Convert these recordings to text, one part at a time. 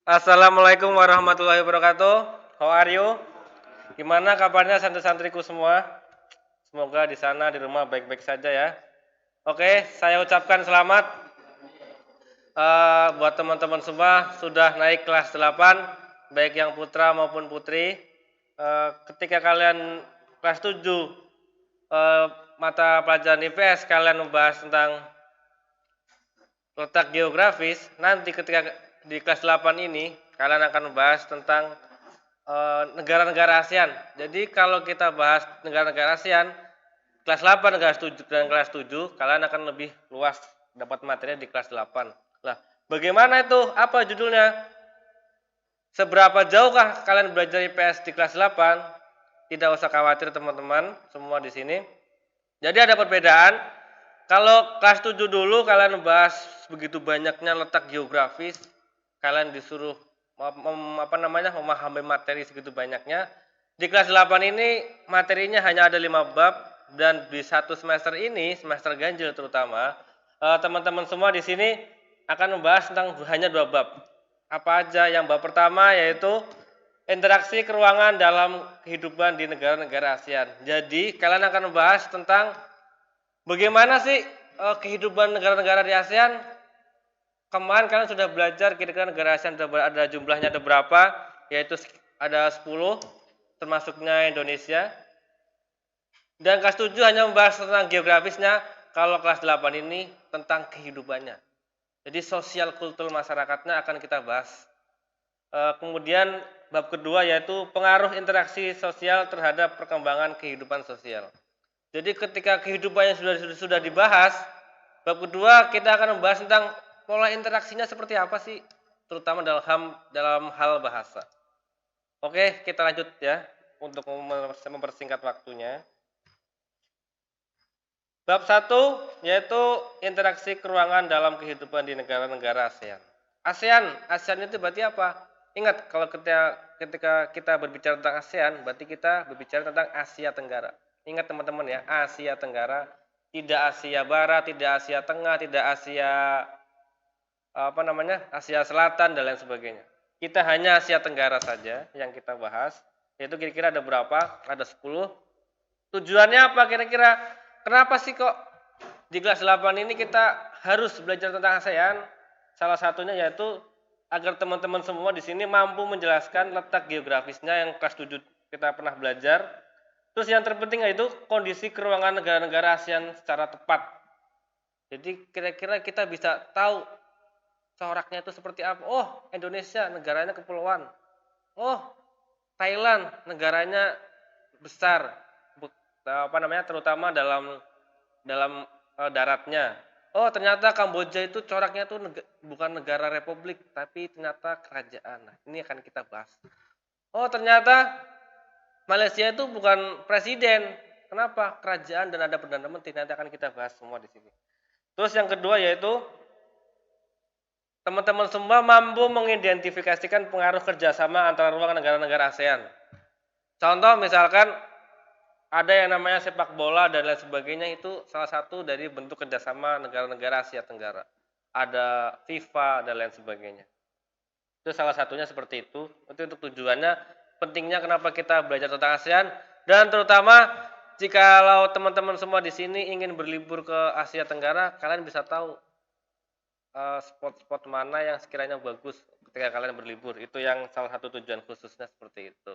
Assalamualaikum warahmatullahi wabarakatuh. How are you? Gimana kabarnya santri-santriku semua? Semoga di sana di rumah baik-baik saja ya. Oke, saya ucapkan selamat buat teman-teman semua sudah naik kelas 8, baik yang putra maupun putri. Ketika kalian kelas 7 mata pelajaran IPS kalian membahas tentang letak geografis, nanti ketika di kelas 8 ini kalian akan membahas tentang negara-negara ASEAN. Jadi kalau kita bahas negara-negara ASEAN, kelas 8, kelas 7 dan kelas 7 kalian akan lebih luas dapat materinya di kelas 8. Nah, bagaimana itu? Apa judulnya? Seberapa jauhkah kalian belajar IPS di kelas 8? Tidak usah khawatir teman-teman, semua di sini. Jadi ada perbedaan. Kalau kelas 7 dulu kalian membahas begitu banyaknya letak geografis, kalian disuruh memahami materi segitu banyaknya. Di kelas 8 ini materinya hanya ada 5 bab dan di satu semester ini, semester ganjil terutama, teman-teman semua di sini akan membahas tentang hanya 2 bab. Apa aja? Yang bab pertama yaitu interaksi keruangan dalam kehidupan di negara-negara ASEAN. Jadi kalian akan membahas tentang bagaimana sih kehidupan negara-negara di ASEAN. Kemarin kalian sudah belajar kira-kira negara ASEAN ada jumlahnya ada berapa, yaitu ada 10, termasuknya Indonesia. Dan kelas 7 hanya membahas tentang geografisnya, kalau kelas 8 ini tentang kehidupannya. Jadi sosial kultur masyarakatnya akan kita bahas. Kemudian bab kedua yaitu pengaruh interaksi sosial terhadap perkembangan kehidupan sosial. Jadi ketika kehidupannya sudah dibahas, bab kedua kita akan membahas tentang pola interaksinya seperti apa sih, terutama dalam hal bahasa. Oke, kita lanjut ya untuk mempersingkat waktunya. Bab 1 yaitu interaksi keruangan dalam kehidupan di negara-negara ASEAN. ASEAN itu berarti apa? Ingat kalau ketika kita berbicara tentang ASEAN, berarti kita berbicara tentang Asia Tenggara. Ingat teman-teman ya, Asia Tenggara, tidak Asia Barat, tidak Asia Tengah, tidak Asia Asia Selatan dan lain sebagainya. Kita hanya Asia Tenggara saja yang kita bahas, yaitu kira-kira ada berapa? Ada 10. Tujuannya apa kira-kira? Kenapa sih kok di kelas 8 ini kita harus belajar tentang ASEAN? Salah satunya yaitu agar teman-teman semua di sini mampu menjelaskan letak geografisnya yang kelas 7 kita pernah belajar. Terus yang terpenting yaitu kondisi keruangan negara-negara ASEAN secara tepat. Jadi kira-kira kita bisa tahu coraknya itu seperti apa. Oh, Indonesia negaranya kepulauan. Oh, Thailand negaranya besar. Terutama dalam daratnya. Oh, ternyata Kamboja itu coraknya itu bukan negara republik, tapi ternyata kerajaan. Nah, ini akan kita bahas. Oh, ternyata Malaysia itu bukan presiden. Kenapa? Kerajaan dan ada perdana menteri. Nanti akan kita bahas semua di sini. Terus yang kedua yaitu teman-teman semua mampu mengidentifikasikan pengaruh kerjasama antara ruang negara-negara ASEAN. Contoh misalkan ada yang namanya sepak bola dan lain sebagainya, itu salah satu dari bentuk kerjasama negara-negara Asia Tenggara. Ada FIFA dan lain sebagainya. Itu salah satunya seperti itu. Itu untuk tujuannya, pentingnya kenapa kita belajar tentang ASEAN. Dan terutama jikalau teman-teman semua di sini ingin berlibur ke Asia Tenggara, kalian bisa tahu spot-spot mana yang sekiranya bagus ketika kalian berlibur. Itu yang salah satu tujuan khususnya seperti itu.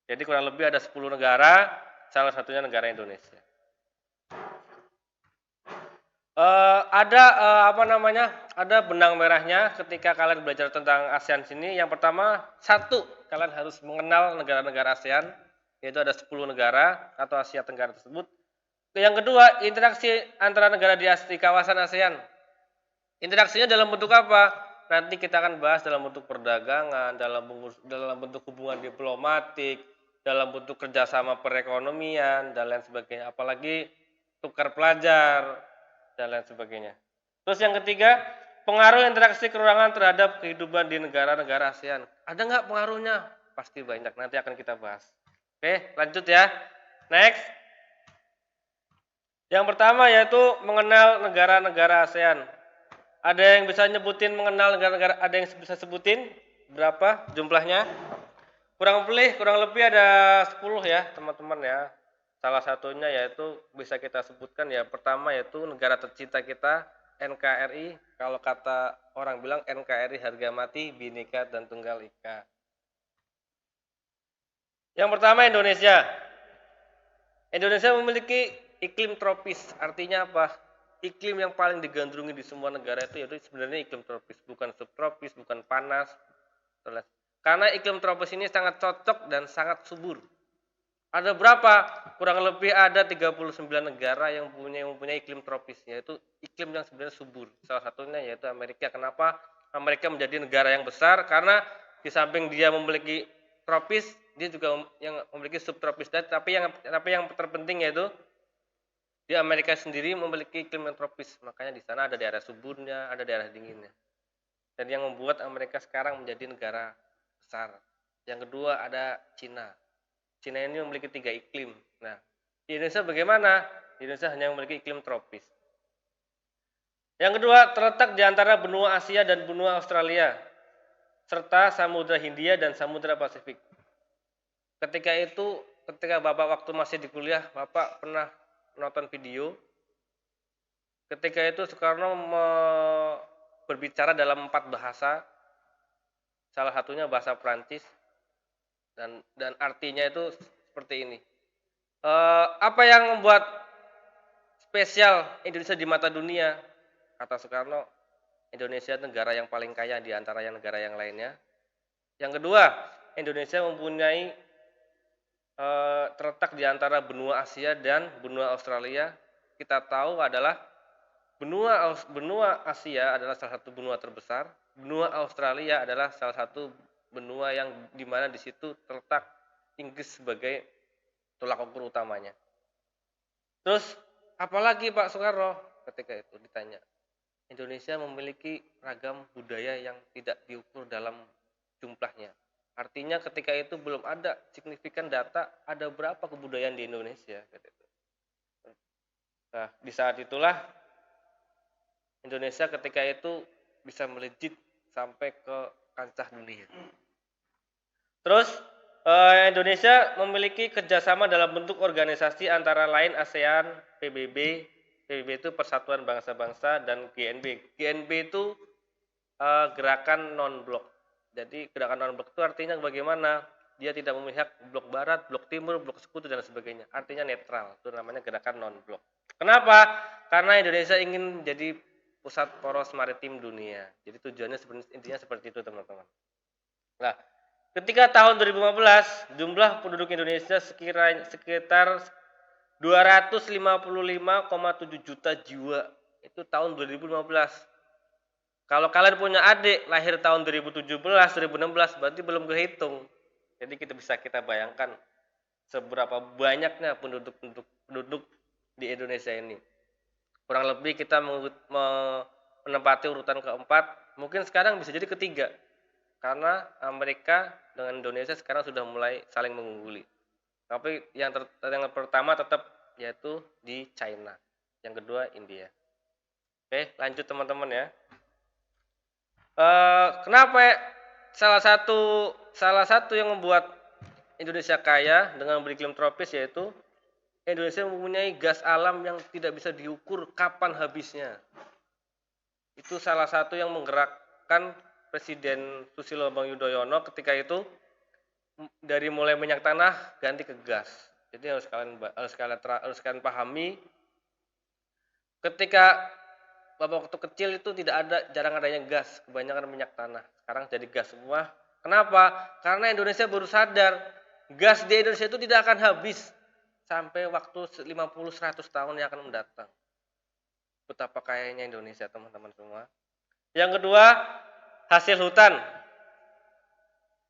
Jadi kurang lebih ada 10 negara, salah satunya negara Indonesia. Ada benang merahnya ketika kalian belajar tentang ASEAN sini. Yang pertama, kalian harus mengenal negara-negara ASEAN, yaitu ada 10 negara atau Asia Tenggara tersebut. Yang kedua, interaksi antara negara di kawasan ASEAN. Interaksinya dalam bentuk apa? Nanti kita akan bahas dalam bentuk perdagangan, dalam bentuk hubungan diplomatik, dalam bentuk kerjasama perekonomian dan lain sebagainya, apalagi tukar pelajar dan lain sebagainya. Terus yang ketiga, pengaruh interaksi keruangan terhadap kehidupan di negara-negara ASEAN. Ada nggak pengaruhnya? Pasti banyak, nanti akan kita bahas. Oke, lanjut ya. Next. Yang pertama yaitu mengenal negara-negara ASEAN. Ada yang bisa nyebutin mengenal negara-negara, ada yang bisa sebutin? berapa jumlahnya? Kurang lebih ada 10 ya, teman-teman ya. Salah satunya yaitu bisa kita sebutkan ya, pertama yaitu negara tercinta kita, NKRI. Kalau kata orang bilang NKRI harga mati, Bhinneka dan Tunggal Ika. Yang pertama Indonesia. Indonesia memiliki iklim tropis. Artinya apa? Iklim yang paling digandrungi di semua negara itu yaitu sebenarnya iklim tropis, bukan subtropis, bukan panas. Karena iklim tropis ini sangat cocok dan sangat subur. Ada berapa? Kurang lebih ada 39 negara yang mempunyai iklim tropis, yaitu iklim yang sebenarnya subur. Salah satunya yaitu Amerika. Kenapa Amerika menjadi negara yang besar? Karena di samping dia memiliki tropis, dia juga yang memiliki subtropis. Tapi yang terpenting yaitu di Amerika sendiri memiliki iklim yang tropis. Makanya di sana ada daerah suburnya, ada daerah dinginnya. Dan yang membuat Amerika sekarang menjadi negara besar. Yang kedua ada Cina. Cina ini memiliki 3 iklim. Nah, di Indonesia bagaimana? Di Indonesia hanya memiliki iklim tropis. Yang kedua, terletak di antara benua Asia dan benua Australia, serta Samudra Hindia dan Samudra Pasifik. Ketika Bapak waktu masih di kuliah, Bapak pernah nonton video. Ketika itu Soekarno berbicara dalam 4 bahasa, salah satunya bahasa Prancis, dan artinya itu seperti ini. Apa yang membuat spesial Indonesia di mata dunia? Kata Soekarno, Indonesia negara yang paling kaya di antara negara yang lainnya. Yang kedua, Indonesia mempunyai terletak di antara benua Asia dan benua Australia. Kita tahu adalah benua Asia adalah salah satu benua terbesar. Benua Australia adalah salah satu benua yang dimana di situ terletak Inggris sebagai tolak ukur utamanya. Terus apalagi Pak Soekarno ketika itu ditanya, Indonesia memiliki ragam budaya yang tidak diukur dalam jumlahnya. Artinya ketika itu belum ada signifikan data ada berapa kebudayaan di Indonesia. Nah, di saat itulah Indonesia ketika itu bisa melejit sampai ke kancah dunia. Terus Indonesia memiliki kerjasama dalam bentuk organisasi antara lain ASEAN, PBB itu Persatuan Bangsa-Bangsa, dan GNB. GNB itu gerakan non-blok. Jadi gerakan non-blok itu artinya bagaimana? Dia tidak memihak blok barat, blok timur, blok sekutu dan sebagainya. Artinya netral. Itu namanya gerakan non-blok. Kenapa? Karena Indonesia ingin menjadi pusat poros maritim dunia. Jadi tujuannya intinya seperti itu, teman-teman. Nah, ketika tahun 2015 jumlah penduduk Indonesia sekitar 255,7 juta jiwa. Itu tahun 2015. Kalau kalian punya adik lahir tahun 2017, 2016 berarti belum kehitung. Jadi kita bayangkan seberapa banyaknya penduduk di Indonesia ini. Kurang lebih kita menempati urutan keempat, mungkin sekarang bisa jadi ketiga. Karena Amerika dengan Indonesia sekarang sudah mulai saling mengungguli. Tapi yang pertama tetap yaitu di China. Yang kedua India. Oke, lanjut teman-teman ya. Kenapa salah satu yang membuat Indonesia kaya dengan beriklim tropis yaitu Indonesia mempunyai gas alam yang tidak bisa diukur kapan habisnya. Itu salah satu yang menggerakkan Presiden Susilo Bambang Yudhoyono ketika itu dari mulai minyak tanah ganti ke gas. Jadi harus kalian pahami, ketika Bapak waktu kecil itu jarang adanya gas, kebanyakan minyak tanah. Sekarang jadi gas semua. Kenapa? Karena Indonesia baru sadar gas di Indonesia itu tidak akan habis sampai waktu 50-100 tahun yang akan mendatang. Betapa kayanya Indonesia, teman-teman semua. Yang kedua, hasil hutan.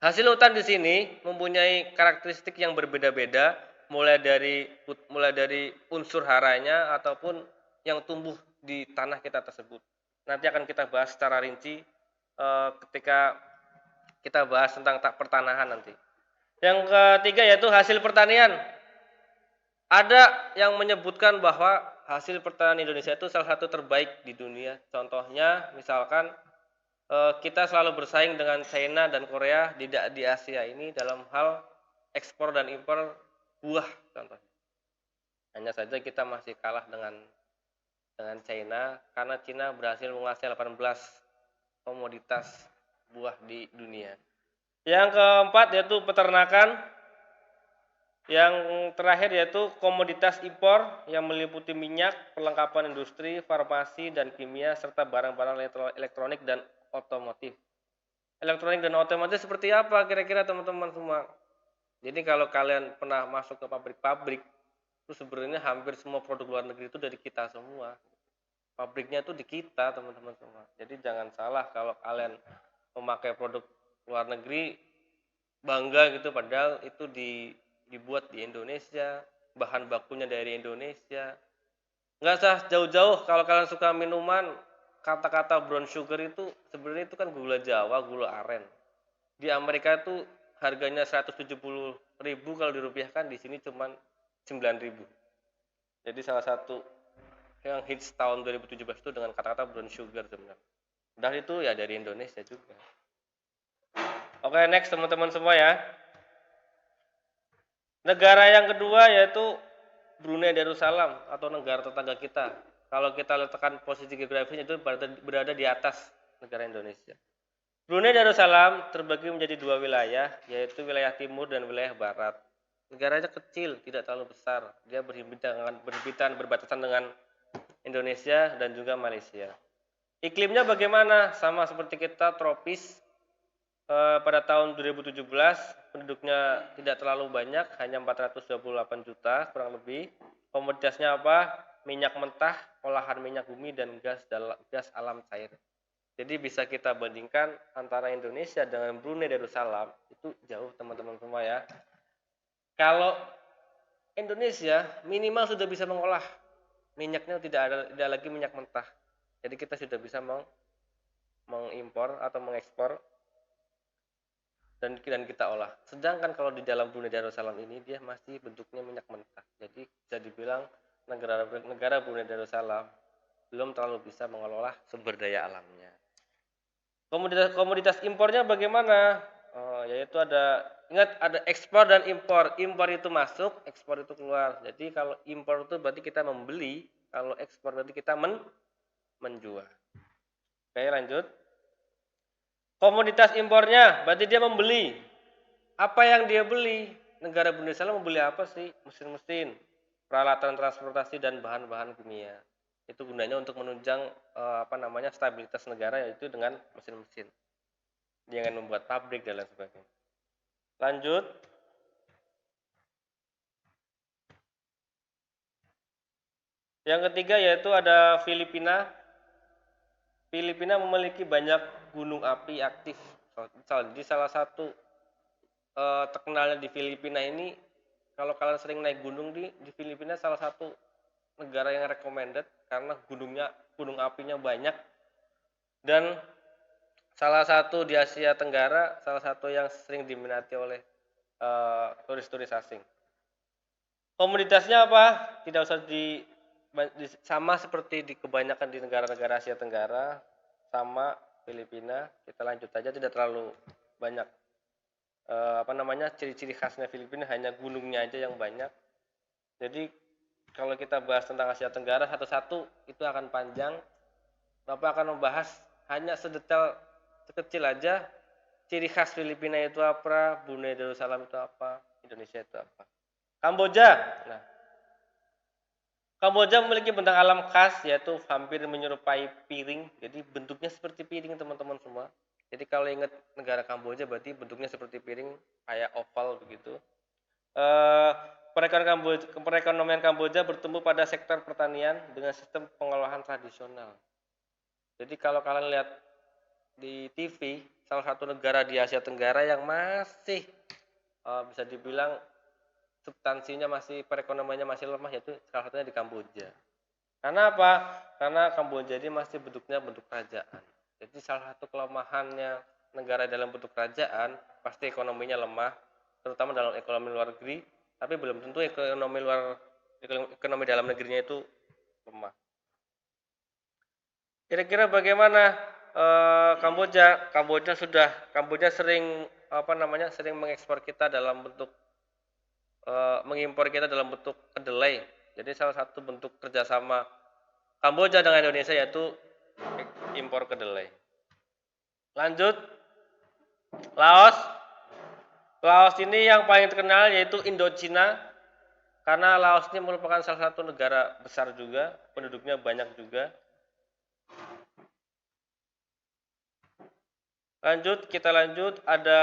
Hasil hutan di sini mempunyai karakteristik yang berbeda-beda, mulai dari unsur haranya ataupun yang tumbuh di tanah kita tersebut. Nanti akan kita bahas secara rinci ketika kita bahas tentang pertanahan nanti. Yang ketiga yaitu hasil pertanian. Ada yang menyebutkan bahwa hasil pertanian Indonesia itu salah satu terbaik di dunia. Contohnya misalkan kita selalu bersaing dengan China dan Korea di Asia ini dalam hal ekspor dan impor buah contohnya. Hanya saja kita masih kalah dengan China karena China berhasil menguasai 18 komoditas buah di dunia. Yang keempat yaitu peternakan. Yang terakhir yaitu komoditas impor yang meliputi minyak, perlengkapan industri, farmasi dan kimia serta barang-barang elektronik dan otomotif. Elektronik dan otomotif seperti apa kira-kira teman-teman semua? Jadi kalau kalian pernah masuk ke pabrik-pabrik, itu sebenarnya hampir semua produk luar negeri itu dari kita semua. Pabriknya itu di kita teman-teman semua. Jadi jangan salah kalau kalian memakai produk luar negeri bangga gitu, padahal itu dibuat di Indonesia, bahan bakunya dari Indonesia. Nggak usah jauh-jauh, kalau kalian suka minuman, kata-kata brown sugar itu sebenarnya itu kan gula Jawa, gula aren. Di Amerika itu harganya 170.000, kalau dirupiahkan di sini cuma 9.000. Jadi salah satu yang hits tahun 2017 itu dengan kata-kata brown sugar sebenarnya. Dan itu ya dari Indonesia juga. Oke, next teman-teman semua ya. Negara yang kedua yaitu Brunei Darussalam atau negara tetangga kita. Kalau kita letakkan posisi geografisnya itu berada di atas negara Indonesia. Brunei Darussalam terbagi menjadi dua wilayah, yaitu wilayah timur dan wilayah barat. Negaranya kecil, tidak terlalu besar. Dia berbatasan dengan Indonesia dan juga Malaysia. Iklimnya bagaimana? Sama seperti kita, tropis. Pada tahun 2017 penduduknya tidak terlalu banyak, hanya 428 juta kurang lebih. Komoditasnya apa? Minyak mentah, olahan minyak bumi dan gas alam cair. Jadi bisa kita bandingkan antara Indonesia dengan Brunei Darussalam, itu jauh teman-teman semua ya. Kalau Indonesia minimal sudah bisa mengolah minyaknya, tidak lagi minyak mentah. Jadi kita sudah bisa mengimpor atau mengekspor dan kita olah. Sedangkan kalau di dalam Brunei Darussalam ini dia masih bentuknya minyak mentah. Jadi bisa dibilang negara Brunei Darussalam belum terlalu bisa mengelola sumber daya alamnya. Komoditas impornya bagaimana? Yaitu ingat ada ekspor dan impor. Impor itu masuk, ekspor itu keluar. Jadi kalau impor itu berarti kita membeli, kalau ekspor berarti kita menjual. Oke, lanjut. Komoditas impornya berarti dia membeli. Apa yang dia beli? Negara Brunei Darussalam membeli apa sih? Mesin-mesin, peralatan transportasi dan bahan-bahan kimia. Itu gunanya untuk menunjang stabilitas negara, yaitu dengan mesin-mesin. Jangan membuat pabrik dan lain sebagainya. Lanjut. Yang ketiga yaitu ada Filipina. Filipina memiliki banyak gunung api aktif. Jadi salah satu terkenalnya di Filipina ini, kalau kalian sering naik gunung di Filipina, salah satu negara yang recommended karena gunung apinya banyak, dan salah satu di Asia Tenggara, salah satu yang sering diminati oleh turis-turis asing. Komoditasnya apa? Tidak usah sama seperti di kebanyakan di negara-negara Asia Tenggara, sama Filipina. Kita lanjut aja, tidak terlalu banyak ciri-ciri khasnya Filipina, hanya gunungnya aja yang banyak. Jadi kalau kita bahas tentang Asia Tenggara satu-satu itu akan panjang. Bapak akan membahas hanya sekecil aja, ciri khas Filipina itu apa, Brunei Darussalam itu apa, Indonesia itu apa. Kamboja. Nah, Kamboja memiliki bentang alam khas, yaitu hampir menyerupai piring. Jadi bentuknya seperti piring teman-teman semua. Jadi kalau ingat negara Kamboja berarti bentuknya seperti piring, kayak oval begitu. Perekonomian Kamboja bertumbuh pada sektor pertanian dengan sistem pengolahan tradisional. Jadi kalau kalian lihat di TV, salah satu negara di Asia Tenggara yang masih bisa dibilang substansinya perekonomiannya masih lemah, yaitu salah satunya di Kamboja. Karena apa? Karena Kamboja ini masih bentuknya bentuk kerajaan. Jadi salah satu kelemahannya negara dalam bentuk kerajaan, pasti ekonominya lemah, terutama dalam ekonomi luar negeri, tapi belum tentu ekonomi dalam negerinya itu lemah. Kira-kira bagaimana Kamboja. Kamboja sering sering mengekspor kita dalam bentuk mengimpor kita dalam bentuk kedelai. Jadi salah satu bentuk kerjasama Kamboja dengan Indonesia yaitu impor kedelai. Lanjut, Laos. Laos ini yang paling terkenal yaitu Indochina, karena Laos ini merupakan salah satu negara besar juga, penduduknya banyak juga. Kita lanjut, ada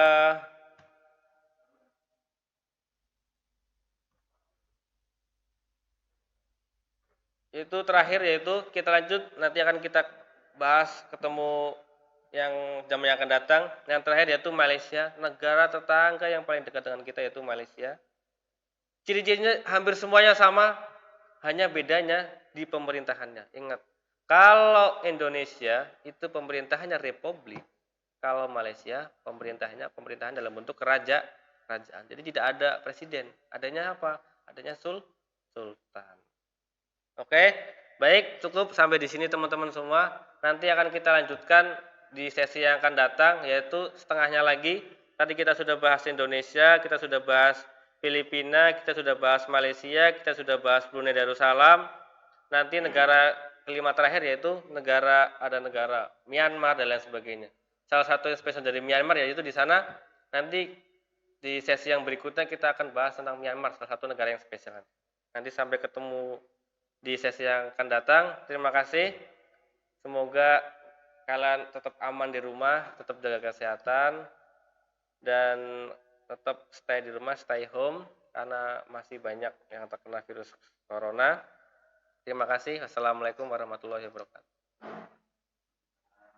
itu terakhir, yaitu kita lanjut, nanti akan kita bahas ketemu yang jam yang akan datang. Yang terakhir yaitu Malaysia, negara tetangga yang paling dekat dengan kita yaitu Malaysia. Ciri-cirinya hampir semuanya sama, hanya bedanya di pemerintahannya. Ingat, kalau Indonesia itu pemerintahannya republik, kalau Malaysia pemerintahan dalam bentuk kerajaan. Jadi tidak ada presiden, adanya apa? Adanya sultan. Oke, baik, cukup sampai di sini teman-teman semua. Nanti akan kita lanjutkan di sesi yang akan datang, yaitu setengahnya lagi. Tadi kita sudah bahas Indonesia, kita sudah bahas Filipina, kita sudah bahas Malaysia, kita sudah bahas Brunei Darussalam. Nanti negara kelima terakhir yaitu negara Myanmar dan lain sebagainya. Salah satu yang spesial dari Myanmar yaitu di sana nanti di sesi yang berikutnya kita akan bahas tentang Myanmar, salah satu negara yang spesial. Nanti sampai ketemu di sesi yang akan datang. Terima kasih. Semoga kalian tetap aman di rumah, tetap jaga kesehatan, dan tetap stay di rumah, stay home, karena masih banyak yang terkena virus corona. Terima kasih. Assalamualaikum warahmatullahi wabarakatuh.